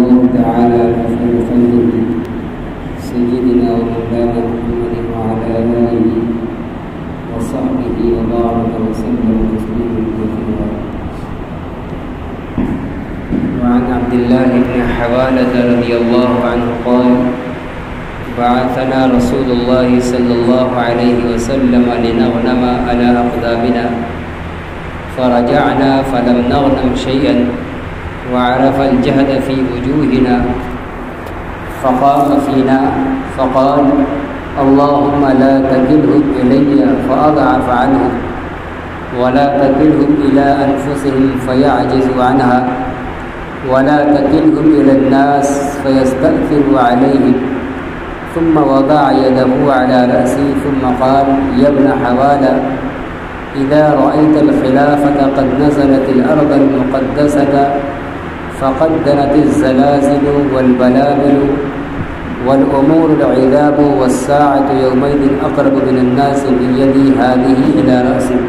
الله تعالى على خير خلقه سيدنا ومولانا محمد وعلى آله وصحبه وبارك وسلم تسليما كثيرا. وعن عبد الله بن حوالة رضي الله عنه قال: بعثنا رسول الله صلى الله عليه وسلم لنغنم على أقدامنا فرجعنا فلم نغنم شيئا وعرف الجهد في وجوهنا فقام فينا فقال: اللهم لا تكلهم إلي فأضعف عنهم ولا تكلهم إلى أنفسهم فيعجزوا عنها ولا تكلهم إلى الناس فيستأثروا عليهم. ثم وضع يده على رأسي ثم قال: يا ابن حوالة، إذا رأيت الخلافة قد نزلت الأرض المقدسة فقدنت الزلازل والبلابل والأمور العذاب والساعة يومئذ أقرب من الناس من يدي هذه إلى رأسي،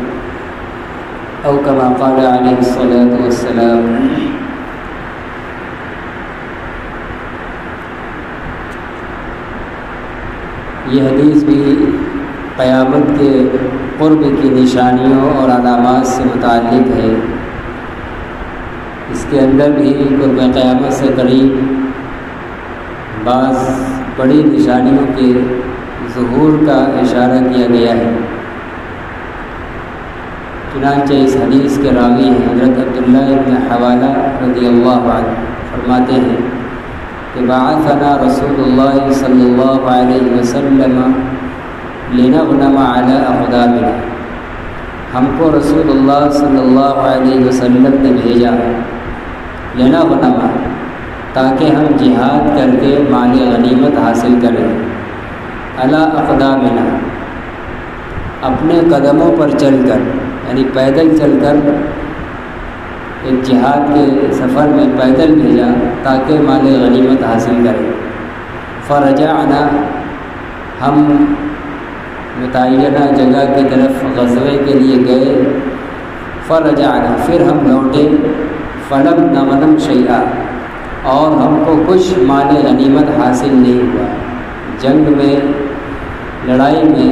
أو كما قال عليه الصلاة والسلام. یہ حدیث بھی قیامت کے قرب کی نشانیوں اور علامات سے متعلق ہے. اس کے اندر بھی قرب قیامت سے قریب بعض بڑی نشانیوں کے ظہور کا اشارہ کیا گیا ہے. چنانچہ اس حدیث کے راوی ہیں حضرت عبداللہ بن حوالہ رضی اللہ عنہ، فرماتے ہیں کہ بعثنا رسول اللہ صلی اللہ علیہ وسلم لنغنم علی اقدامنا، ہم کو رسول اللہ صلی اللہ علیہ وسلم نے بھیجا لنغنم، تاکہ ہم جہاد کر کے مال غنیمت حاصل کریں، علی اقدامنا، اپنے قدموں پر چل کر، یعنی پیدل چل کر ایک جہاد کے سفر میں پیدل بھیجا تاکہ مال غنیمت حاصل کریں. فرجعنا، ہم متعینہ جگہ کی طرف غزوے کے لیے گئے. فرجعنا، پھر ہم لوٹے. فلم نغنم شیئا، اور ہم کو کچھ مال غنیمت حاصل نہیں ہوا. جنگ میں، لڑائی میں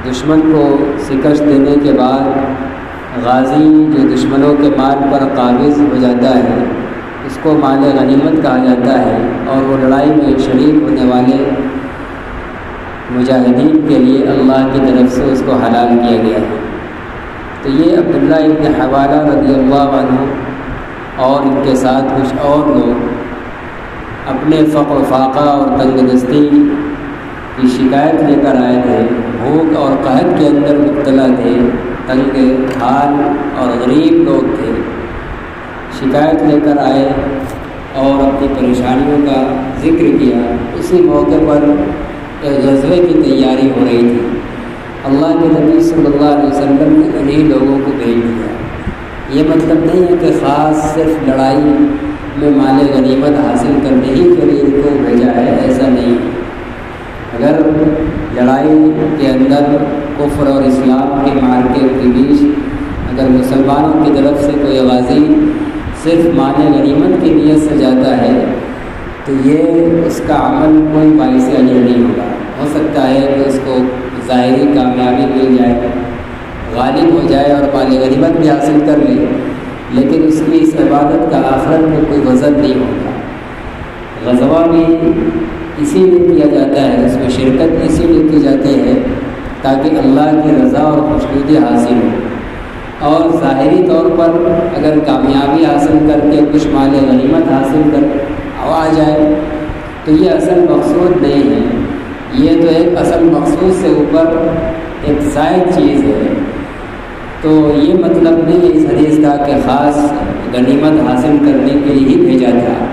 دشمن کو شکست دینے کے بعد غازی جو دشمنوں کے مال پر قابض ہو جاتا ہے اس کو مال غنیمت کہا جاتا ہے، اور وہ لڑائی میں شریک ہونے والے مجاہدین کے لیے اللہ کی طرف سے اس کو حلال کیا گیا ہے. تو یہ عبداللہ ابن حوالہ رضی اللہ عنہ اور ان کے ساتھ کچھ اور لوگ اپنے فقر و فاقہ اور تنگ دستی کی شکایت لے کر آئے تھے. بھوک اور قحط کے اندر مبتلا تھے، تنگ حال اور غریب لوگ تھے. شکایت لے کر آئے اور اپنی پریشانیوں کا ذکر کیا. اسی موقع پر ایک غزوے کی تیاری ہو رہی تھی. اللہ کے نبی صلی اللہ علیہ وسلم نے انہیں لوگوں کو بھیج دیا. یہ مطلب نہیں ہے کہ خاص صرف لڑائی میں مال غنیمت حاصل کرنے ہی کے لیے ان کو بھیجا ہے، ایسا نہیں ہے. اگر لڑائی کے اندر کفر اور اسلام کے مارکے کے بیچ اگر مسلمانوں کی طرف سے کوئی غازی صرف مال غنیمت کی نیت سے جاتا ہے تو یہ اس کا عمل کوئی باعث اجر نہیں ہوگا. ہو سکتا ہے کہ اس کو ظاہری کامیابی مل جائے، غالب ہو جائے اور مال غنیمت بھی حاصل کر لے، لیکن اس کی اس عبادت کا آخرت میں کوئی وزن نہیں ہوگا. غزوہ بھی اسی لیے کیا جاتا ہے، اس میں شرکت اسی لیے کی جاتی ہے تاکہ اللہ کی رضا اور خوشنودی حاصل ہو. اور ظاہری طور پر اگر کامیابی حاصل کر کے کچھ مال غنیمت حاصل کر آ جائے تو یہ اصل مقصود نہیں ہے. یہ تو ایک اصل مقصود سے اوپر ایک زائد چیز ہے. تو یہ مطلب نہیں ہے اس حدیث کا کہ خاص غنیمت حاصل کرنے کے لیے ہی بھیجا تھا،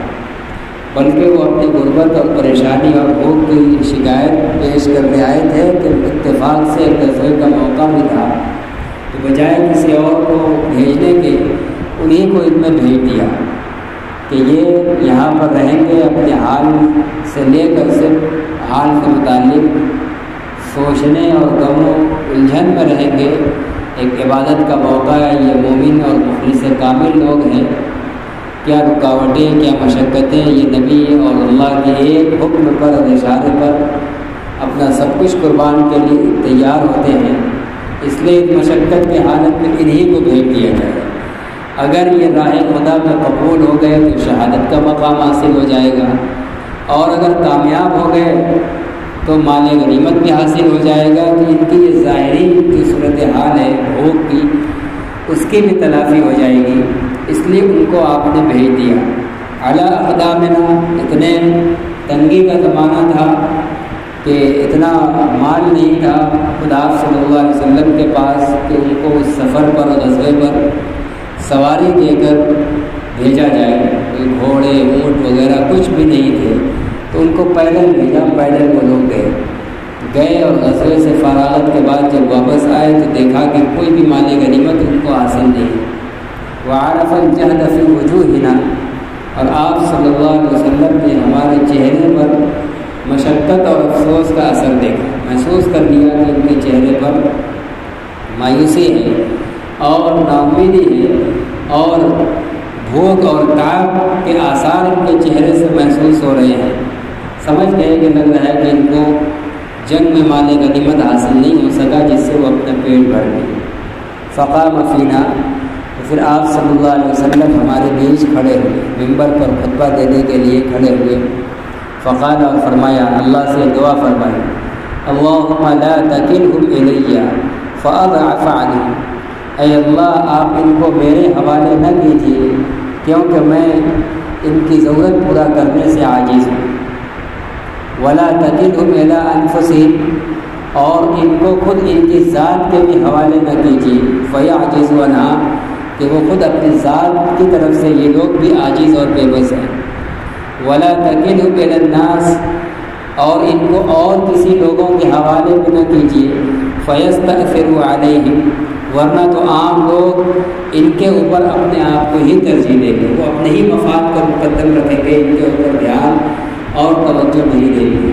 بلکہ وہ اپنی غربت اور پریشانی اور بھوک کی شکایت پیش کرنے آئے تھے کہ اتفاق سے ایک غزوے کا موقع بھی تھا، تو بجائے کسی اور کو بھیجنے کے انہیں کو ان میں بھیج دیا کہ یہ یہاں پر رہیں گے، اپنے حال سے لے کر صرف حال کے متعلق سوچنے اور غم و الجھن میں رہیں گے. ایک عبادت کا موقع ہے، یہ مومن اور مخلص کامل لوگ ہیں، کیا رکاوٹیں، کیا مشقتیں، یہ نبی اور اللہ کے ایک حکم پر اور اشارے پر اپنا سب کچھ قربان کے لیے تیار ہوتے ہیں، اس لیے مشقت کی حالت میں انہی کو بھیج دیا جائے۔ اگر یہ راہ خدا میں قبول ہو گئے تو شہادت کا مقام حاصل ہو جائے گا، اور اگر کامیاب ہو گئے تو مال غنیمت بھی حاصل ہو جائے گا، کہ ان کی یہ ظاہری جو صورتحال ہے بھوک کی، اس کی بھی تلافی ہو جائے گی۔ اس لیے ان کو آپ نے بھیج دیا۔ علی اقدامنا، اتنے تنگی کا زمانہ تھا کہ اتنا مال نہیں تھا خدا صلی اللہ علیہ وسلم کے پاس کہ ان کو اس سفر پر اور غزوے پر سواری دے کر بھیجا جائے، کوئی گھوڑے اونٹ وغیرہ کچھ بھی نہیں تھے، تو ان کو پیدل بھیجا، پیدل وہ لوگ گئے اور غزوے سے فراغت کے بعد جب واپس آئے تو دیکھا کہ کوئی بھی مال غنیمت ان کو حاصل نہیں۔ وعرف الجہد فی وجوہنا، اور آپ صلی اللہ علیہ وسلم نے ہمارے چہرے پر مشقت اور افسوس کا اثر دیکھا، محسوس کر لیا کہ ان کے چہرے پر مایوسی ہے اور ناامیدی ہے، اور بھوک اور تعب کے آثار ان کے چہرے سے محسوس ہو رہے ہیں۔ سمجھ گئے کہ لگ رہا ہے کہ ان کو جنگ میں مال غنیمت حاصل نہیں ہو سکا جس سے وہ اپنا پیٹ بھر لیں۔ فقام فینا، تو پھر آپ صلی اللہ علیہ وسلم ہمارے بیچ کھڑے ہوئے، ممبر پر خطبہ دینے کے لیے کھڑے ہوئے۔ فقال، اور فرمایا، اللہ سے دعا فرمائی، اللہم لا تکلہم الی فاضعف عنہم، اے اللہ آپ ان کو میرے حوالے نہ کیجیے کیونکہ میں ان کی ضرورت پورا کرنے سے عاجز ہوں۔ ولا تکلہم الی انفسہم، اور ان کو خود ان کی ذات کے بھی حوالے نہ کیجیے، فیعجزوا عنہا، کہ وہ خود اپنی ذات کی طرف سے یہ لوگ بھی عاجز اور بے بس ہیں۔ ولا تکلہم الی الناس، اور ان کو اور کسی لوگوں کے حوالے بھی نہ کیجیے، فیستأثروا علیہم، ورنہ تو عام لوگ ان کے اوپر اپنے آپ کو ہی ترجیح دیں گے، وہ اپنے ہی مفاد کو مقدم رکھیں گے، ان کے اوپر دھیان اور توجہ نہیں دیں گے۔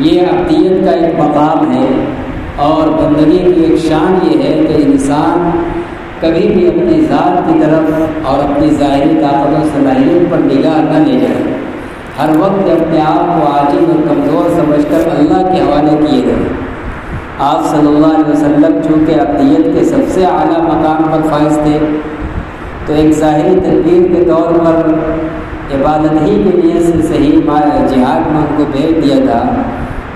یہ عبدیت کا ایک مقام ہے، اور بندگی کی ایک شان یہ ہے کہ انسان کبھی بھی اپنی ذات کی طرف اور اپنی ظاہری طاقت و صلاحیت پر نگاہ نہ لے جائے، ہر وقت اپنے آپ کو عاجز اور کمزور سمجھ کر اللہ کے حوالے کیے گئے۔ آپ صلی اللہ علیہ وسلم چونکہ عبدیت کے سب سے اعلیٰ مقام پر فائز تھے، تو ایک ظاہری تدبیر کے طور پر عبادت ہی کے لیے سے صحیح جہاد میں ان کو بھیج دیا تھا،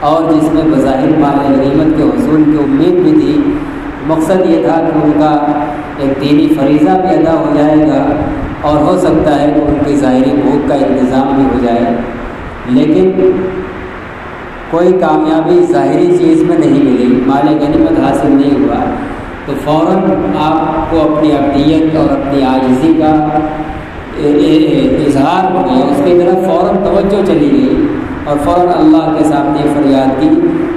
اور جس میں بظاہر مال غنیمت کے حصول کی امید بھی تھی۔ مقصد یہ تھا کہ ان کا ایک دینی فریضہ بھی ادا ہو جائے گا، اور ہو سکتا ہے کہ ان کی ظاہری بھوک کا انتظام بھی ہو جائے، لیکن کوئی کامیابی ظاہری چیز میں نہیں ملی، مال غنیمت حاصل نہیں ہوا، تو فوراً آپ کو اپنی عبدیت اور اپنی عاجزی کا اظہار ہو گیا، اس کی طرف فوراً توجہ چلی گئی، اور فوراً اللہ کے سامنے فریاد کی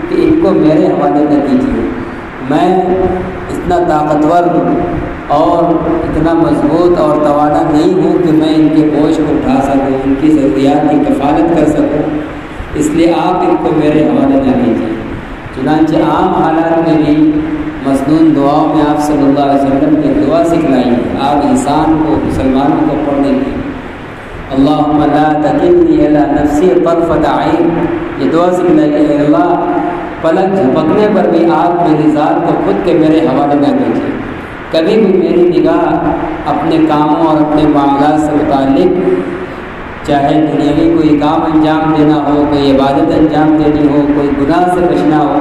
کہ ان کو میرے حوالے نہ کیجیے، میں اتنا طاقتور اور اتنا مضبوط اور توانا نہیں ہوں کہ میں ان کے بوجھ کو اٹھا سکوں، ان کی ضروریات کی کفالت کر سکوں، اس لیے آپ ان کو میرے حوالے نہ کیجیے۔ چنانچہ عام حالات میں بھی مسنون دعاؤں میں آپ صلی اللہ علیہ وسلم نے دعا سکھلائی ہے، آپ انسان کو، مسلمانوں کو پڑھنے کی، اللہم لا تکلنی الی نفسی طرفۃ عین، یہ دعا سکھلائی ہے، اے اللہ پلک جھپکنے پر بھی آپ میری ذات کو خود کے میرے حوالے نہ کیجیے، کبھی بھی میری نگاہ اپنے کاموں اور اپنے معاملات سے متعلق، چاہے دنیاوی کوئی کام انجام دینا ہو، کوئی عبادت انجام دینی ہو، کوئی گناہ سے بچنا ہو،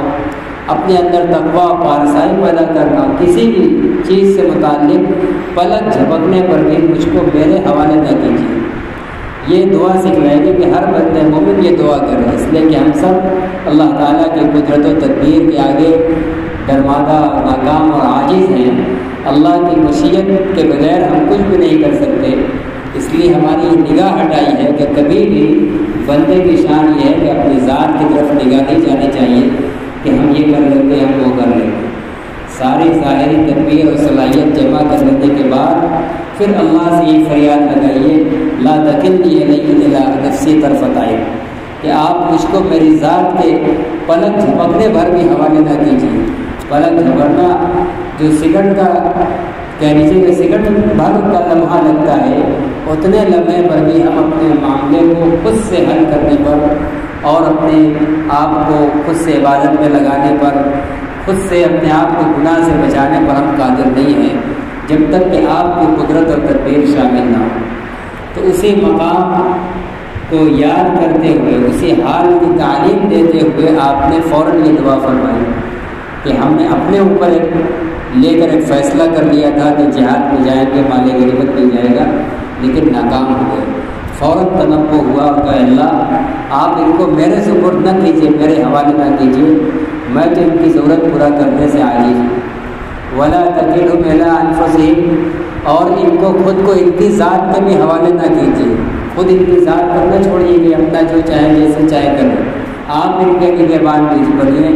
اپنے اندر تقویٰ پارسائی پیدا کرنا ہو، کسی بھی چیز سے متعلق پلک جھپکنے پر بھی مجھ کو میرے حوالے نہ کیجیے۔ یہ دعا سکھلائے گی کہ ہر بندے مومن یہ دعا کرے، اس لیے کہ ہم سب اللہ تعالیٰ کی قدرت و تدبیر کے آگے ڈرمادہ، ناکام اور عاجز ہیں، اللہ کی مشیت کے بغیر ہم کچھ بھی نہیں کر سکتے، اس لیے ہماری نگاہ ہٹائی ہے کہ کبھی بھی بندے کی شان یہ ہے کہ اپنی ذات کی طرف نگاہ نہیں جانی چاہیے کہ ہم یہ کر لیتے، ہم وہ کر لیتے۔ ساری ظاہری تدبیر اور صلاحیت جمع کر لینے کے بعد پھر اللہ سے یہ فریاد لگائیے، لا تکلنی الی نفسی طرفۃ عین، کہ آپ مجھ کو میری ذات کے پلک جھپکنے بھر بھی حوالے نہ کیجیے۔ پلک جھپکنا جو سیکنڈ کا کہہ لیجیے کہ سیکنڈ بھر کا لمحہ لگتا ہے، اتنے لمحے پر بھی ہم اپنے معاملے کو خود سے حل کرنے پر اور اپنے آپ کو خود سے عبادت میں لگانے پر، خود سے اپنے آپ کو گناہ سے بچانے پر ہم قادر نہیں ہیں جب تک کہ آپ کی قدرت اور تدبیر شامل نہ ہو۔ تو اسی مقام کو یاد کرتے ہوئے، اسی حال کی تعلیم دیتے ہوئے آپ نے فوراً یہ دعا فرمائی کہ ہم نے اپنے اوپر لے کر ایک فیصلہ کر لیا تھا کہ جہاد میں جائیں گے، مال غنیمت مل جائے گا، لیکن ناکام ہو گئے۔ فوراً تنبہ ہوا اور کہا اللہ آپ ان کو میرے سپرد نہ کیجیے، میرے حوالے نہ کیجیے، میں تو ان کی ضرورت پورا کرنے سے عاجز ہوں۔ ولا تکلهم الی انفسہم، اور ان کو خود کو ان کی ذات کے بھی حوالے نہ کیجیے، خود ان کی ذات پر نہ چھوڑیے کہ اپنا جو چاہے جیسے چاہے کریں، آپ ان کے نگہبان بنیے،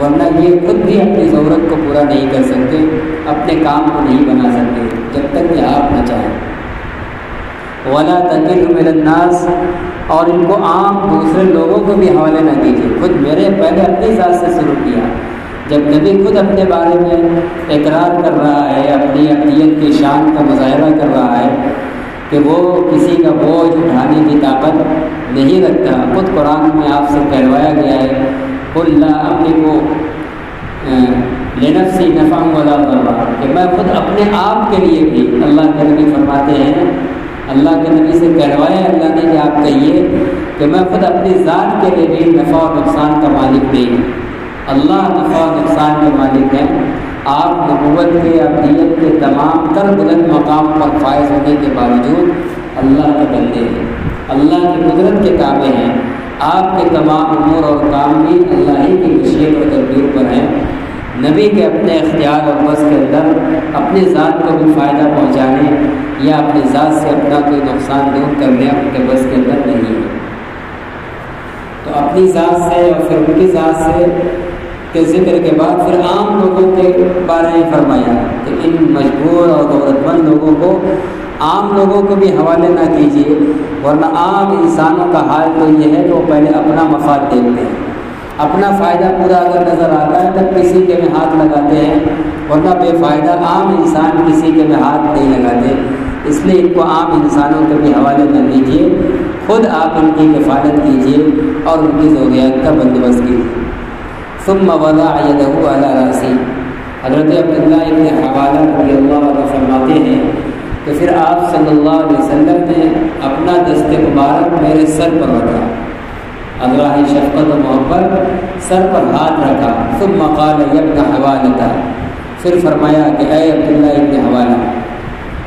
ورنہ یہ خود بھی اپنی ضرورت کو پورا نہیں کر سکتے، اپنے کام کو نہیں بنا سکتے جب تک کہ آپ نہ چاہیں۔ ولا تکلهم الی الناس، اور ان کو عام دوسرے لوگوں کو بھی حوالے نہ کیجیے، خود میرے پہلے اپنی ذات سے شروع کیا۔ جب نبی خود اپنے بارے میں اقرار کر رہا ہے، اپنی ابدیت کی شان کا مظاہرہ کر رہا ہے کہ وہ کسی کا بوجھ اٹھانے کی طاقت نہیں رکھتا، خود قرآن میں آپ سے کہلوایا گیا ہے قل لا املک لنفسی نفعا ولا ضرا، کہ میں خود اپنے آپ کے لیے بھی، اللہ کے نبی فرماتے ہیں، اللہ کے نبی سے کہلوایا اللہ نے کہ آپ کہیے کہ میں خود اپنی ذات کے لیے بھی نفع اور نقصان کا مالک نہیں ہوں، اللہ نفع و نقصان کے مالک ہیں۔ آپ نبوت کے، ابدیت کے تمام تر بلند مقام پر فائز ہونے کے باوجود اللہ کے بندے ہیں، اللہ کی قدرت کے تابع ہیں، آپ کے تمام امور اور کام بھی اللہ ہی کی مشیت اور تدبیر پر ہیں۔ نبی کے اپنے اختیار اور بس کے اندر اپنی ذات کو بھی فائدہ پہنچانے یا اپنی ذات سے اپنا کوئی نقصان دور کرنے ان کے بس کے اندر نہیں ہے۔ تو اپنی ذات سے اور پھر ان کی ذات سے کے ذکر کے بعد پھر عام لوگوں کے بارے میں فرمایا کہ ان مجبور اور دولت مند لوگوں کو، عام لوگوں کو بھی حوالے نہ کیجیے، ورنہ عام انسانوں کا حال تو یہ ہے کہ وہ پہلے اپنا مفاد دیکھتے ہیں، اپنا فائدہ پورا اگر نظر آتا ہے تب کسی کے میں ہاتھ لگاتے ہیں، ورنہ بے فائدہ عام انسان کسی کے میں ہاتھ نہیں لگاتے۔ اس لیے ان کو عام انسانوں کے بھی حوالے نہ دیجیے، خود آپ ان کی کفالت کیجیے اور ان کی ضروریات کا بندوبست کیجیے۔ ثم وضع يده على رأسي، حضرت عبداللہ ابن حوالہ رضی اللہ عنہ فرماتے ہیں کہ پھر آپ صلی اللہ علیہ وسلم نے اپنا دست مبارک میرے سر پر رکھا، اللہ شفقت و محبت، سر پر ہاتھ رکھا۔ ثم قال يا ابن حوالہ، پھر فرمایا کہ اے عبداللہ ابن حوالہ،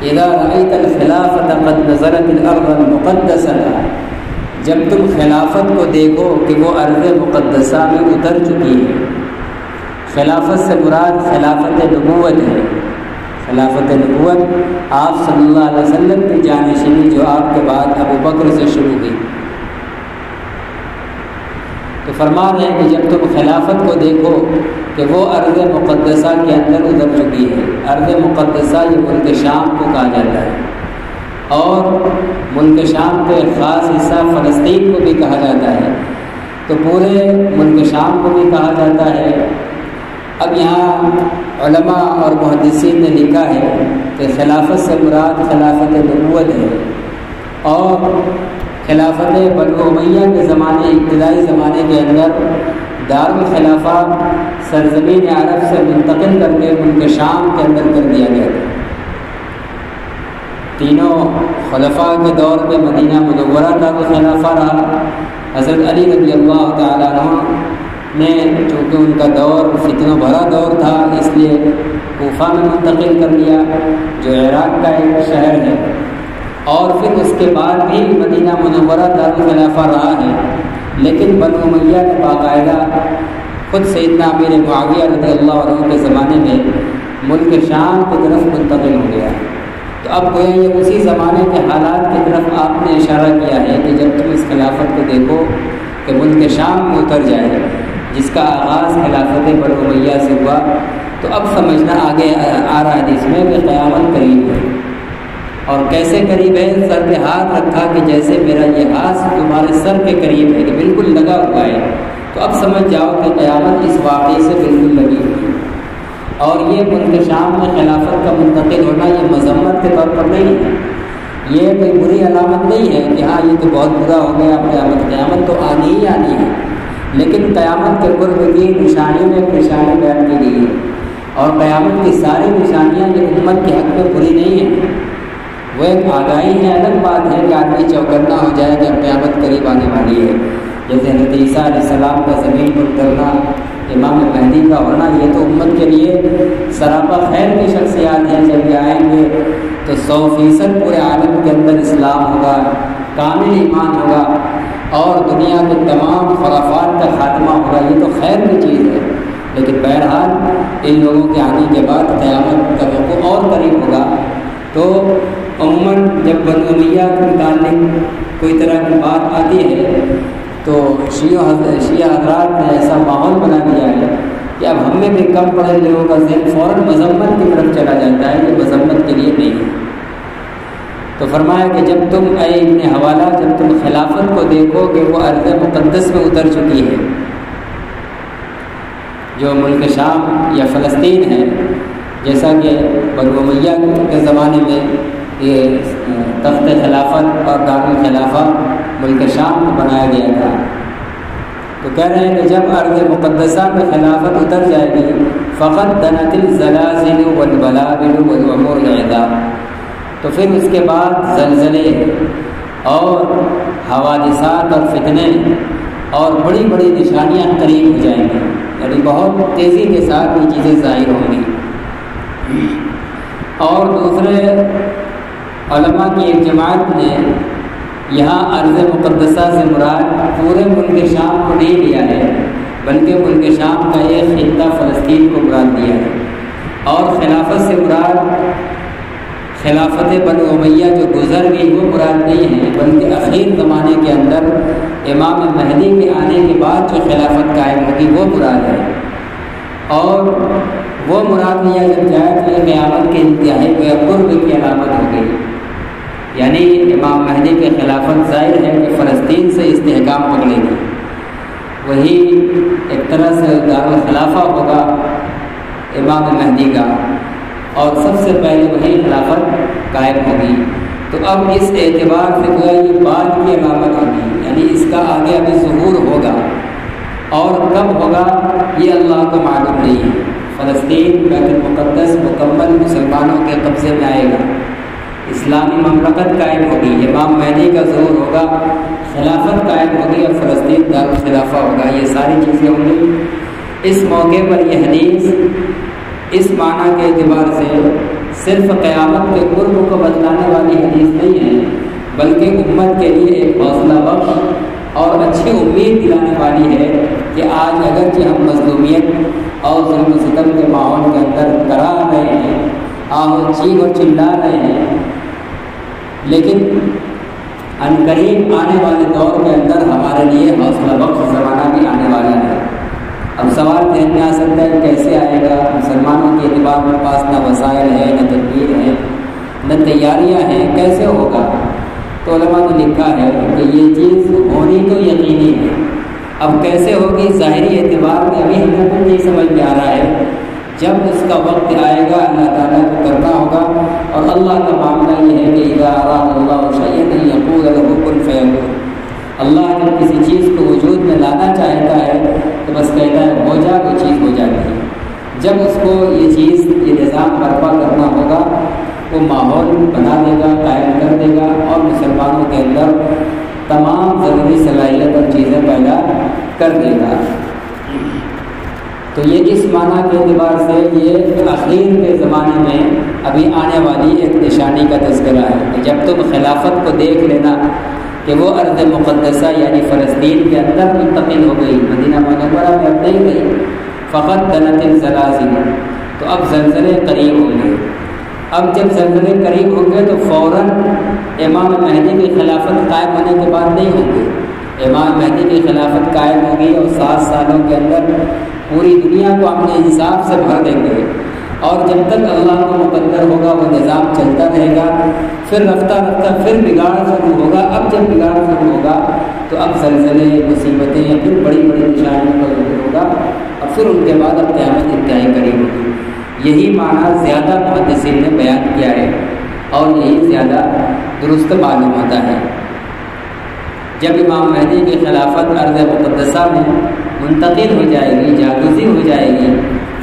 اذا رأيت الخلافة قد نزلت الارض المقدسة، جب تم خلافت کو دیکھو کہ وہ ارض مقدسہ میں اتر چکی ہے، خلافت سے مراد خلافت نبوت ہے، خلافت نبوت آپ صلی اللہ علیہ وسلم کی جانشینی جو آپ کے بعد ابو بکر سے شروع ہوئی۔ تو فرما رہے ہیں کہ جب تم خلافت کو دیکھو کہ وہ ارض مقدسہ کے اندر اتر چکی ہے، ارض مقدسہ یہ ملک شام کو کہا جاتا ہے، اور ملک شام کے خاص حصہ فلسطین کو بھی کہا جاتا ہے، تو پورے ملک شام کو بھی کہا جاتا ہے۔ اب یہاں علماء اور محدثین نے لکھا ہے کہ خلافت سے مراد خلافت نبوت ہے، اور خلافت بنو امیہ کے زمانے، ابتدائی زمانے کے اندر دارالخلافہ سرزمین عرب سے منتقل کر کے ملک شام کے اندر کر دیا گیا تھا۔ تینوں خلفاء کے دور میں مدینہ منورہ دارالخلافہ رہا۔ حضرت علی رضی اللہ تعالیٰ عنہ نے، چونکہ ان کا دور فتنوں بھرا دور تھا، اس لیے کوفہ میں منتقل کر لیا جو عراق کا ایک شہر ہے، اور پھر اس کے بعد بھی مدینہ منورہ دارالخلافہ رہا ہے، لیکن بنو امیہ نے باقاعدہ خود سیدنا امیر معاویہ رضی اللہ عنہ کے زمانے میں ملک شام کی طرف منتقل ہو گیا۔ تو اب گویا یہ اسی زمانے کے حالات کی طرف آپ نے اشارہ کیا ہے کہ جب تم اس خلافت کو دیکھو کہ ملک شام میں اتر جائے، جس کا آغاز خلافت بنو امیہ سے ہوا، تو اب سمجھنا آگے آ رہا ہے جس میں کہ قیامت قریب ہے۔ اور کیسے قریب ہے؟ سر پہ ہاتھ رکھا کہ جیسے میرا یہ ہاتھ تمہارے سر کے قریب ہے، کہ بالکل لگا ہوا ہے، تو اب سمجھ جاؤ کہ قیامت اس واقعے سے بالکل لگی ہوئی ہے۔ اور یہ ملک شام میں خلافت کا منتقل ہونا یہ مذمت کے طور پر نہیں ہے، یہ کوئی بری علامت نہیں ہے کہ ہاں یہ تو بہت برا ہو گیا، قیامت تو آنی ہی آنی ہے، لیکن قیامت کے قرب کی نشانی میں ایک نشانی بیان کی گئی ہے، اور قیامت کی ساری نشانیاں یہ امت کے حق میں بری نہیں ہیں، وہ ایک آگاہی ہے۔ الگ بات ہے کہ آدمی چوکنا ہو جائے کہ اب قیامت قریب آنے والی ہے، جیسے حضرت عیسیٰ علیہ السلام کا زمین پر اترنا، امام مہدی کا ہونا، یہ تو امت کے لیے سراپا خیر کی شخصیات ہیں۔ جب یہ آئیں گے تو 100% پورے عالم کے اندر اسلام ہوگا، کامل ایمان ہوگا، اور دنیا کے تمام خرافات کا خاتمہ ہوگا، یہ تو خیر کی چیز ہے۔ لیکن بہرحال ان لوگوں کے آنے کے بعد قیامت کا وقوع اور قریب ہوگا، تو عموماً جب بنو امیہ کے متعلق کوئی طرح کی بات آتی ہے تو شیعہ حضرات نے ایسا ماحول بنا دیا ہے کہ اب ہم میں بھی کم پڑھے لوگوں کا ذہن فوراً مذمت کی طرف چلا جاتا ہے، یہ مذمت کے لیے نہیں ہے۔ تو فرمایا کہ جب تم اے ابن حوالہ، جب تم خلافت کو دیکھو کہ وہ ارض مقدس میں اتر چکی ہے، جو ملک شام یا فلسطین ہے، جیسا کہ بنو امیہ کے زمانے میں یہ تخت خلافت اور دارالخلافہ ملک شام کو بنایا گیا تھا، تو کہہ رہے ہیں کہ جب ارض مقدسہ میں خلافت اتر جائے گی فقط دنت الزلازل والبلابل والامور العظام، تو پھر اس کے بعد زلزلے اور حوادثات اور فتنے اور بڑی بڑی نشانیاں قریب ہو جائیں گی، یعنی بہت تیزی کے ساتھ یہ چیزیں ظاہر ہوں گی۔ اور دوسرے علماء کی ایک جماعت نے یہاں ارض مقدسہ سے مراد پورے ملک شام کو نہیں لیا ہے، بلکہ ملک شام کا ایک خطہ فلسطین کو مراد دیا ہے، اور خلافت سے مراد خلافت بنو امیہ جو گزر گئی وہ مراد نہیں ہے، بلکہ اخیر زمانے کے اندر امام مہدی کے آنے کے بعد جو خلافت قائم ہوگی وہ مراد ہے، اور وہ مراد لیا جب جائے تو یہ قیامت کے انتہائی قرب کی علامت ہوگی، یعنی امام مہدی کی خلافت ظاہر ہے کہ فلسطین سے استحکام پکڑے گی، وہی ایک طرح سے دارالخلافہ ہوگا امام مہدی کا، اور سب سے پہلے وہی خلافت قائم ہوگی۔ تو اب اس اعتبار سے گویا یہ بعد کی علامت ہوگی، یعنی اس کا آگے ابھی ظہور ہوگا، اور کب ہوگا یہ اللہ کو معلوم نہیں ہے۔ فلسطین بیت المقدس مکمل مسلمانوں کے قبضے میں آئے گا، اسلامی مملکت قائم ہوگی، امام مہدی کا ظہور ہوگا، خلافت قائم ہوگی، اور فلسطین دارالخلافہ ہوگا، یہ ساری چیزیں ہوں گی۔ اس موقع پر یہ حدیث اس معنی کے اعتبار سے صرف قیامت کے قرب کو بتلانے والی حدیث نہیں ہے، بلکہ امت کے لیے ایک حوصلہ بخش اور اچھی امید دلانے والی ہے کہ آج اگرچہ ہم مظلومیت اور ظلم و ستم کے ماحول کے اندر کرا رہے ہیں، چیخ اور چلا رہے ہیں، لیکن عنقریب آنے والے دور کے اندر ہمارے لیے حوصلہ بخش زمانہ بھی آنے والا ہے۔ اب سوال ذہن میں آ سکتا ہے کیسے آئے گا؟ مسلمانوں کے اعتبار میں پاس نہ وسائل ہے، نہ تدبیر ہے، نہ تیاریاں ہیں، کیسے ہوگا؟ تو علماء نے لکھا ہے کہ یہ چیز ہونی تو یقینی ہے، اب کیسے ہوگی ظاہری اعتبار میں ابھی ہمیں کچھ نہیں سمجھ میں آ رہا ہے۔ جب اس کا وقت آئے گا اللہ تعالیٰ کو کرنا ہوگا، اور اللہ کا معاملہ یہ ہے کہ اذا اراد اللہ شیئا یقول له کن فیکون، اللہ جب کسی چیز کو وجود میں لانا چاہتا ہے تو بس کہتا ہے ہو جا، وہ چیز ہو جاتی ہے۔ جب اس کو یہ چیز یہ نظام برپا کرنا ہوگا وہ ماحول بنا دے گا، قائم کر دے گا، اور مسلمانوں کے اندر تمام ضروری صلاحیت اور چیزیں پیدا کر دے گا۔ تو یہ اس معنی کے اعتبار سے یہ اخیر کے زمانے میں ابھی آنے والی ایک نشانی کا تذکرہ ہے کہ جب تم خلافت کو دیکھ لینا کہ وہ ارض مقدسہ یعنی فلسطین کے اندر منتقل ہو گئی، مدینہ منورہ میں اب نہیں گئی، فقط دنت الزلازل، تو اب زلزلے قریب ہوں گے۔ اب جب زلزلے قریب ہوں گے تو فوراً امام مہدی کی خلافت قائم ہونے کے بعد نہیں ہوں گے، امام مہدی کی خلافت قائم ہوگی اور 7 سالوں کے اندر پوری دنیا کو اپنے انصاف سے بھر دیں گے، اور جب تک اللہ کو مقدر ہوگا وہ نظام چلتا رہے گا، پھر رفتہ رفتہ پھر بگاڑ شروع ہوگا۔ اب جب بگاڑ شروع ہوگا تو اب زلزلے، مصیبتیں، پھر بڑی بڑی نشانیوں کا ظہور ہوگا، اور پھر ان کے بعد اب قیامت انتہائی قریب ہوگی۔ یہی معنی زیادہ محدثین نے بیان کیا ہے اور یہی زیادہ درست معلوم ہوتا ہے۔ جب امام مہدی کی خلافت ارض مقدسہ میں منتقل ہو جائے گی، جاگزی ہو جائے گی،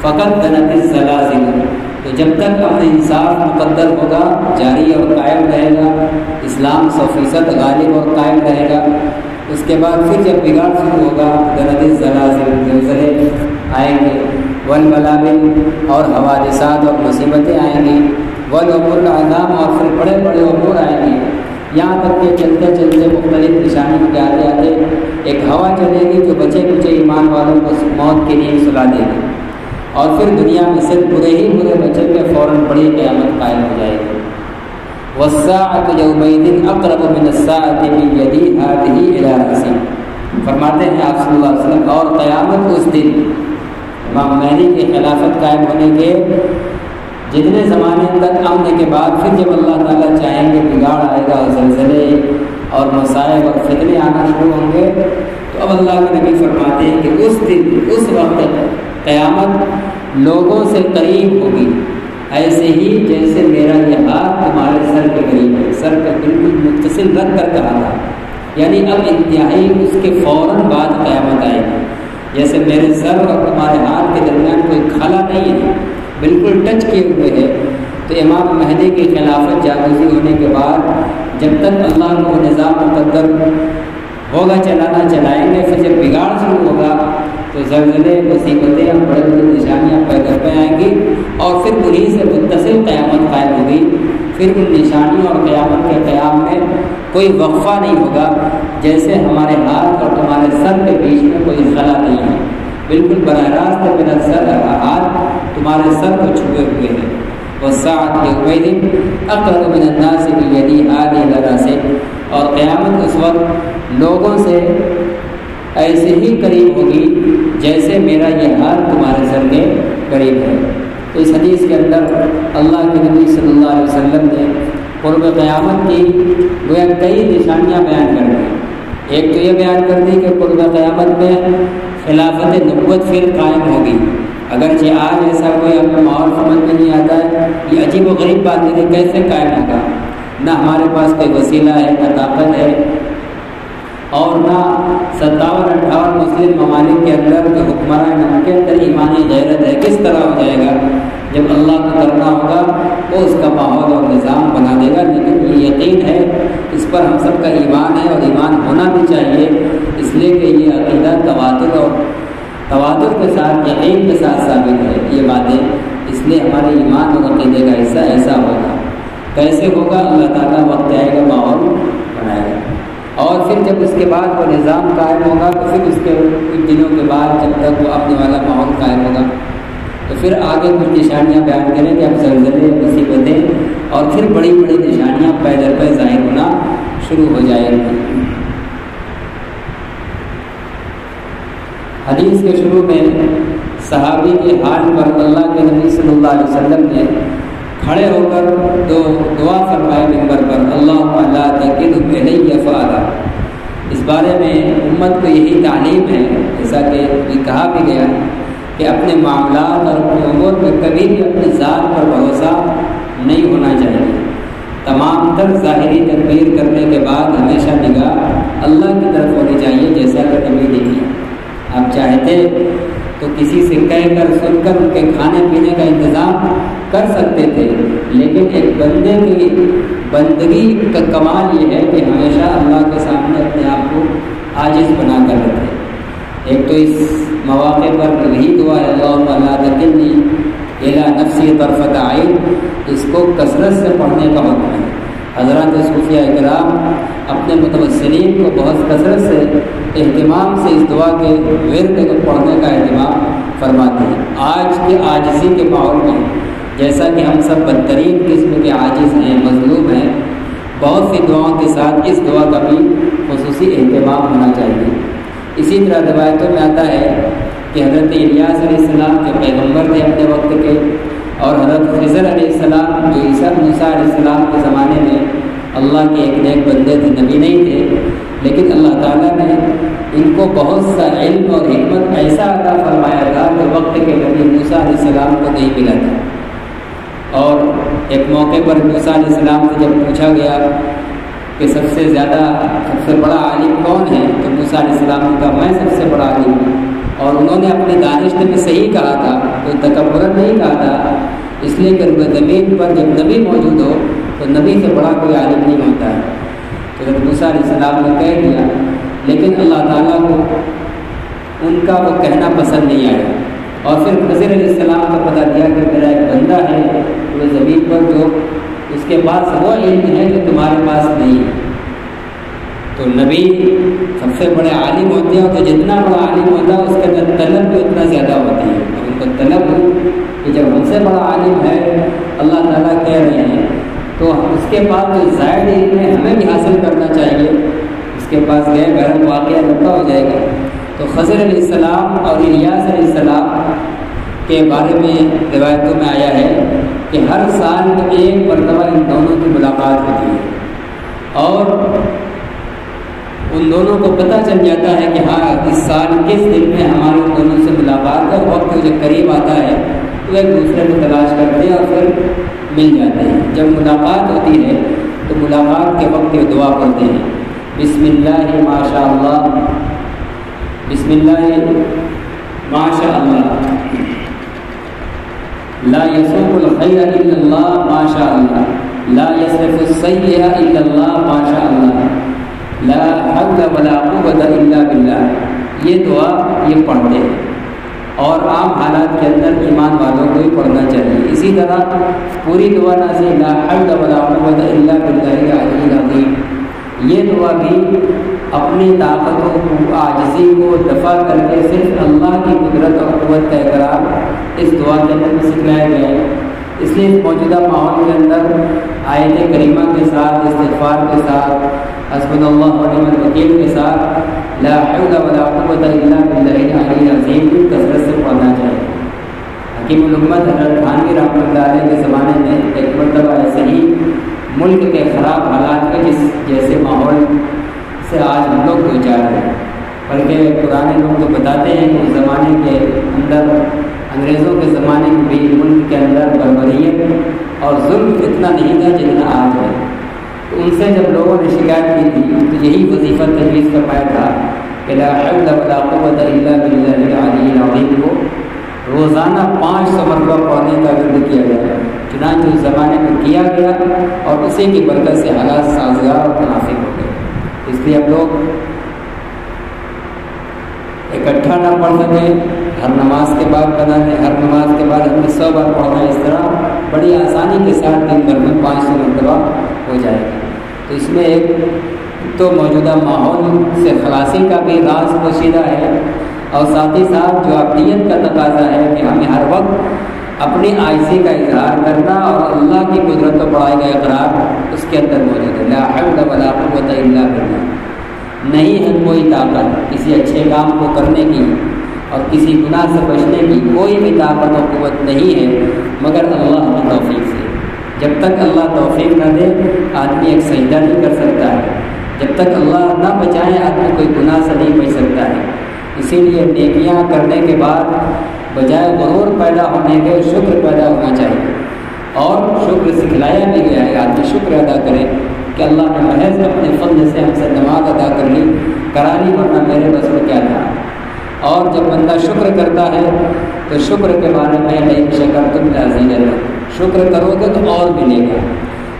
فقط دنت الزلازل، تو جب تک امن انصاف مقدر ہوگا، جاری اور قائم رہے گا، اسلام 100% غالب اور قائم رہے گا، اس کے بعد پھر جب بگاڑ شروع ہوگا، دنت الزلازل، زلزلے آئیں گے، والبلابل اور حوادثات اور مصیبتیں آئیں گی، والامور العظام اور پھر بڑے بڑے امور آئیں گے، یہاں تک کہ چلتے چلتے مختلف نشانیوں کے آتے آتے ایک ہوا چلے گی جو بچے کچے ایمان والوں کو موت کے لیے سلا دے گی، اور پھر دنیا میں صرف برے ہی برے بچے کے فوراً بڑی قیامت قائم ہو جائے گی۔ والساعة يومئذ اقرب من الساعة بيدي هذه الى رأسي، فرماتے ہیں آپ صلی اللہ علیہ وسلم، اور قیامت اس دن امام مہدی کی خلافت قائم ہونے کے جتنے زمانے تک امن کے بعد پھر جب اللہ تعالیٰ چاہیں گے بگاڑ آئے گا اور زلزلے اور مصائب اور فتنے آنا شروع ہوں گے، تو اب اللہ کے نبی فرماتے ہیں کہ اس دن اس وقت قیامت لوگوں سے قریب ہوگی، ایسے ہی جیسے میرا یہ ہاتھ تمہارے سر کے قریب ہے، سر کا بالکل متصل رکھ کر کہا تھا، یعنی اب انتہائی اس کے فوراً بعد قیامت آئے گی، جیسے میرے سر اور تمہارے ہاتھ کے درمیان کوئی خلا نہیں ہے، بالکل ٹچ کیے ہوئے ہے۔ تو امام مہدی کی خلافت جاگزی ہونے کے بعد جب تک اللہ کو نظام مقدر ہوگا چلانا چلائیں گے، پھر جب بگاڑ شروع ہوگا تو زلزلے، مصیبتیں اور بڑے بڑے نشانیاں پیدا پہ آئیں گی، اور پھر انہیں سے متصل قیامت قائم ہوگی۔ پھر ان نشانیوں اور قیامت کے قیام میں کوئی وقفہ نہیں ہوگا، جیسے ہمارے ہاتھ اور تمہارے سر کے بیچ میں کوئی خلا نہیں ہے، بالکل براہ راست میرا سر ہاتھ تمہارے سر کو چھپے ہوئے ہیں۔ والساعة يومئذ اقرب من الناس بيدي هذه الى رأسي، اور قیامت اس وقت لوگوں سے ایسے ہی قریب ہوگی جیسے میرا یہ ہاتھ تمہارے سر کے قریب ہے۔ تو اس حدیث کے اندر اللہ کے نبی صلی اللہ علیہ وسلم نے قرب قیامت کی گویا کئی نشانیاں بیان کر دی۔ ایک تو یہ بیان کر دی کہ قرب قیامت میں خلافت نبوت پھر قائم ہوگی، اگرچہ آج ایسا کوئی اپنا ماحول سمجھ میں نہیں آتا ہے، یہ عجیب و غریب بات ہے کہ کیسے قائم ہوگا، نہ ہمارے پاس کوئی وسیلہ ہے، نہ طاقت ہے، اور نہ 57-58 مسلم ممالک کے اندر جو حکمران ہیں ان کے اندر ایمانی غیرت ہے، کس طرح ہو جائے گا؟ جب اللہ کو کرنا ہوگا وہ اس کا ماحول اور نظام بنا دے گا، لیکن یہ یقین ہے، اس پر ہم سب کا ایمان ہے اور ایمان ہونا بھی چاہیے، اس لیے کہ یہ عقیدہ تواتر کے ساتھ یقین کے ساتھ ثابت ہے یہ باتیں، اس لیے ہمارے ایمان اور عقیدے کا حصہ ایسا ہوگا۔ کیسے ہوگا؟ اللہ تعالیٰ وقت آئے گا ماحول بنائے گا، اور پھر جب اس کے بعد وہ نظام قائم ہوگا تو پھر اس کے کچھ دنوں کے بعد جب تک وہ اپنے والا ماحول قائم ہوگا تو پھر آگے کچھ نشانیاں بیان کریں کہ اب زلزلے، مصیبتیں اور پھر بڑی بڑی نشانیاں پے در پے ظاہر ہونا شروع ہو جائیں گی۔ حدیث کے شروع میں صحابی کے حال پر اللہ کے نبی صلی اللہ علیہ وسلم نے کھڑے ہو کر دعا فرمائے ممبر پر، اللہم لا تکلنی الی فعلا۔ اس بارے میں امت کو یہی تعلیم ہے، جیسا کہ کہا بھی گیا کہ اپنے معاملات اور اپنے امور میں کبھی بھی اپنی ذات پر بھروسہ نہیں ہونا چاہیے۔ تمام تر ظاہری تدبیر کرنے کے بعد ہمیشہ نگاہ اللہ کی طرف ہونی چاہیے، جیسا کہ نبی نے کیا۔ آپ چاہتے تو کسی سے کہہ کر سن کر ان کے کھانے پینے کا انتظام کر سکتے تھے، لیکن ایک بندے کی بندگی کا کمال یہ ہے کہ ہمیشہ اللہ کے سامنے اپنے آپ کو عاجز بنا کر رکھے۔ ایک تو اس مواقع پر یہی دعا ہے، اللہم لا تکلنی الی نفسی طرفۃ عین، اس کو کثرت سے پڑھنے کا حکم ہے۔ حضرات صوفیہ کرام اپنے متوسلین کو بہت کثرت سے اہتمام سے اس دعا کے ورد کو پڑھنے کا اہتمام فرماتے ہیں۔ آج کے عاجزی کے ماحول میں جیسا کہ ہم سب بدترین قسم کے عاجز ہیں، مظلوم ہیں، بہت سی دعاؤں کے ساتھ اس دعا کا بھی خصوصی اہتمام ہونا چاہیے۔ اسی طرح روایتوں میں آتا ہے کہ حضرت الیاس علیہ السلام جو پیغمبر تھے اپنے وقت کے، اور حضرت خضر علیہ السلام جو موسیٰ علیہ السلام کے زمانے میں اللہ کے ایک نیک بندے تھے، نبی نہیں تھے، لیکن اللہ تعالیٰ نے ان کو بہت سا علم اور حکمت ایسا عطا فرمایا تھا کہ وقت کے نبی موسیٰ علیہ السلام کو نہیں ملا تھا۔ اور ایک موقع پر موسیٰ علیہ السلام سے جب پوچھا گیا کہ سب سے بڑا عالم کون ہے، تو موسیٰ علیہ السلام نے کہا میں سب سے بڑا عالم ہوں، اور انہوں نے اپنی دانش میں صحیح کہا تھا، کوئی تکبر نہیں کہا تھا، اس لیے کہ زمین پر جب نبی موجود ہو تو نبی سے بڑا کوئی عالم نہیں ہوتا ہے۔ تو جب موسیٰ علیہ السلام نے کہہ دیا، لیکن اللہ تعالیٰ کو ان کا وہ کہنا پسند نہیں آیا، اور پھر خضر علیہ السلام کو پتہ دیا کہ میرا ایک بندہ ہے وہ زمین پر جو اس کے پاس وہ علم ہے جو تمہارے پاس نہیں ہے۔ تو نبی سب سے بڑے عالم ہوتے ہیں، تو جتنا بڑا عالم ہوتا ہے اس کے اندر طلب بھی اتنا زیادہ ہوتی ہے، اور ان کو طلب ہو کہ جب ہم سے بڑا عالم ہے اللہ تعالیٰ کہہ رہے ہیں تو اس کے پاس جو زائد علم ہے ہمیں بھی حاصل کرنا چاہیے۔ اس کے پاس گئے گھر واقعہ لمبا ہو جائے گا۔ تو خضر علیہ السلام اور الیاس علیہ السلام کے بارے میں روایتوں میں آیا ہے کہ ہر سال میں ایک مرتبہ ان دونوں کی ملاقات ہوتی ہے، اور ان دونوں کو پتہ چل جاتا ہے کہ ہاں اس سال کس دن میں ہماری ان دونوں سے ملاقات ہے۔ وقت جب قریب آتا ہے تو ایک دوسرے کو تلاش کرتے ہیں اور پھر مل جاتے ہیں۔ جب ملاقات ہوتی ہے تو ملاقات کے وقت یہ دعا پڑھتے ہیں، بسم اللہ ماشاء اللہ، بسم اللہ ماشاء اللہ، لا يسوق الخیر الا اللہ ماشاء اللہ، لا يصرف السیئ الا اللہ ماشاء اللہ، لا حول ولا قوة الا باللہ۔ یہ دعا یہ پڑھتے ہیں، اور عام حالات کے اندر ایمان والوں کو ہی پڑھنا چاہیے۔ اسی طرح پوری دعا نہ سے لا حول ولا قوة الا باللہ العلی العظیم، یہ دعا بھی اپنی طاقتوں کو، عاجزی کو دفع کر کے صرف اللہ کی قدرت اور قوت کا اقرار اس دعا کے اندر سکھلایا گیا ہے۔ اس لیے اس موجودہ ماحول کے اندر آیت کریمہ کے ساتھ، استغفار کے ساتھ، حسبنا اللہ ونعم الوکیل کے ساتھ لا حول ولا قوة الا باللہ العلی العظیم کی کثرت سے پڑھنا چاہیے۔ حکیم الامت حضرت تھانوی رحمۃ اللہ علیہ کے زمانے میں ایک مرتبہ ایسے ہی ملک کے خراب حالات کے جیسے ماحول سے آج ہم لوگ دو چار ہیں، بلکہ پرانے لوگ تو بتاتے ہیں کہ اس زمانے کے اندر انگریزوں کے زمانے میں بھی ملک کے اندر بربریت اور ظلم اتنا نہیں تھا جتنا آج ہے۔ تو ان سے جب لوگوں نے شکایت کی تھی تو یہی وظیفہ تجویز فرمایا تھا کہ لا حول ولا قوة الا باللہ العلی العظیم کو روزانہ 500 مرتبہ پڑھنے کا ورد کیا گیا، چنانچہ اس زمانے میں کیا گیا اور اسی کی برکت سے حالات سازگار اور منافق ہو گئے۔ اس لیے ہم لوگ اکٹھا نہ پڑھ سکیں، ہر نماز کے بعد بنانے، ہر نماز کے بعد ہمیں 100 بار پڑھنا، اس طرح بڑی آسانی کے ساتھ دن بھر میں 500 مرتبہ ہو جائے گا۔ تو اس میں ایک تو موجودہ ماحول سے خلاصی کا بھی راز پوشیدہ ہے، اور ساتھ ہی ساتھ جو ابدیت کا تقاضا ہے کہ ہمیں ہر وقت اپنی عاجزی کا اظہار کرنا اور اللہ کی قدرت و بڑائی کا اقرار اس کے اندر موجود ہے۔ لا حول ولا قوة الا باللہ، نہیں ہے کوئی طاقت کسی اچھے کام کو کرنے کی اور کسی گناہ سے بچنے کی، کوئی بھی طاقت و قوت نہیں ہے مگر اللہ کی توفیق سے۔ جب تک اللہ توفیق نہ دے آدمی ایک سجدہ نہیں کر سکتا ہے، جب تک اللہ نہ بچائے آدمی کوئی گناہ سے نہیں بچ سکتا ہے۔ اسی لیے نیکیاں کرنے کے بعد بجائے غرور پیدا ہونے کے شکر پیدا ہونا چاہیے، اور شکر سکھلایا بھی گیا ہے، آدمی شکر ادا کرے کہ اللہ نے محض اپنے فضل سے ہم سے نماز ادا کرا لی، ورنہ میرے بس میں کیا تھا۔ اور جب بندہ شکر کرتا ہے تو شکر کے بارے میں لئن شکرتم لأزیدنکم، شکر کرو گے تو اور ملے گا۔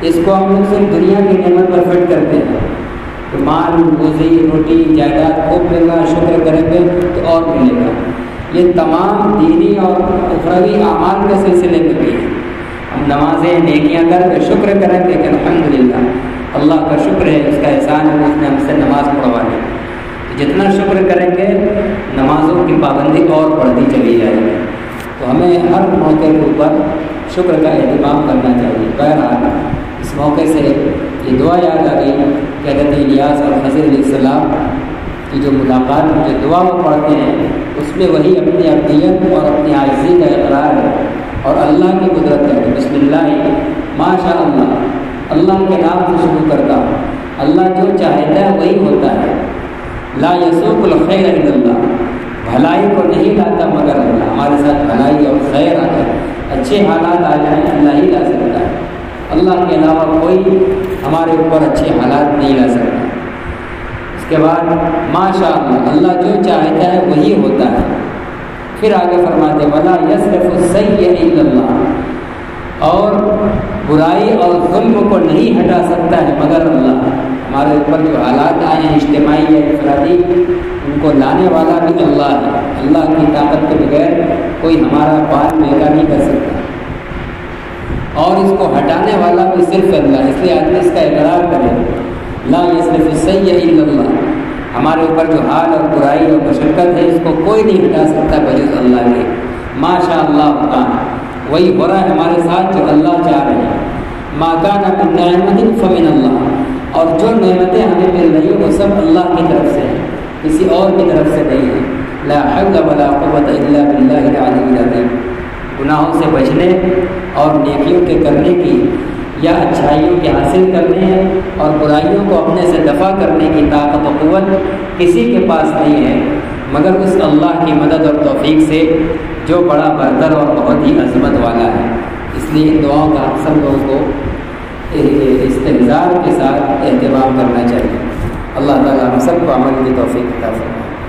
اس کو ہم لوگ صرف دنیا کی نعمت پر فٹ کرتے ہیں کہ مال، روزی، روٹی، جائیداد خوب مل رہا، شکر کریں گے تو اور ملے گا۔ یہ تمام دینی اور اخروی اعمال کے سلسلے میں بھی ہے۔ ہم نمازیں، نیکیاں کر کے شکر کریں گے کہ الحمدللہ اللہ کا شکر ہے، اس کا احسان ہے اس نے ہم سے نماز پڑھوا لی۔ جتنا شکر کریں گے نمازوں کی پابندی اور بڑھتی چلی جائے گی۔ تو ہمیں ہر موقع کے اوپر شکر کا اہتمام کرنا چاہیے۔ بہرحال اس موقع سے یہ دعا یاد آ گئی کہ حضرت الیاس اور خضر علیہ السلام کی جو ملاقات میں جو دعا وہ پڑھتے ہیں اس میں وہی اپنی ابدیت اور اپنی عاجزی کا اقرار ہے اور اللہ کی قدرت ہے۔ بسم اللہ ماشاء اللہ، اللہ کے نام سے شروع کرتا ہوں، اللہ جو چاہتا ہے وہی ہوتا ہے۔ لا یسوق الخیر الا اللہ، بھلائی کو نہیں لاتا مگر اللہ۔ ہمارے ساتھ بھلائی اور خیر آ جائے، اچھے حالات آ جائیں، اللہ ہی لا سکتا ہے، اللہ کے علاوہ کوئی ہمارے اوپر اچھے حالات نہیں لا سکتا۔ اس کے بعد ماشاء اللہ، اللہ جو چاہتا ہے وہی ہوتا ہے۔ پھر آگے فرماتے ولا یصرف السیئ الا اللہ، اور برائی اور ظلم کو نہیں ہٹا سکتا ہے مگر اللہ۔ ہمارے اوپر جو حالات آئے ہیں اجتماعی یا انفرادی، ان کو لانے والا بھی اللہ ہے۔ اللہ کی طاقت کے بغیر کوئی ہمارا پال مہنگا نہیں کر سکتا، اور اس کو ہٹانے والا بھی صرف اللہ۔ اس لیے آدمی اس کا اقرار کرے، لا یصرف السیئ الا اللہ، ہمارے اوپر جو حال اور برائی اور مشقت ہے اس کو کوئی نہیں ہٹا سکتا بجز اللہ کے۔ ماشاء اللہ کان، وہی ہو رہا ہے ہمارے ساتھ جو اللہ چاہ رہے ہیں۔ ما کان من نعمت فمن اللہ، اور جو نعمتیں ہمیں مل رہی ہیں وہ سب اللہ کی طرف سے ہیں، کسی اور کی طرف سے نہیں ہے۔ لا حول ولا قوت الا باللہ العلی العظیم۔ گناہوں سے بچنے اور نیکیوں کے کرنے کی یا اچھائیوں کے حاصل کرنے ہیں اور برائیوں کو اپنے سے دفع کرنے کی طاقت و قوت کسی کے پاس نہیں ہے مگر اس اللہ کی مدد اور توفیق سے جو بڑا برتر اور بہت ہی عظمت والا ہے۔ اس لیے ان دعاؤں کا ہم سب لوگوں کو استحضار کے ساتھ اہتمام کرنا چاہیے۔ اللہ تعالیٰ ہم سب کو عمل کی توفیق عطا فرمائے۔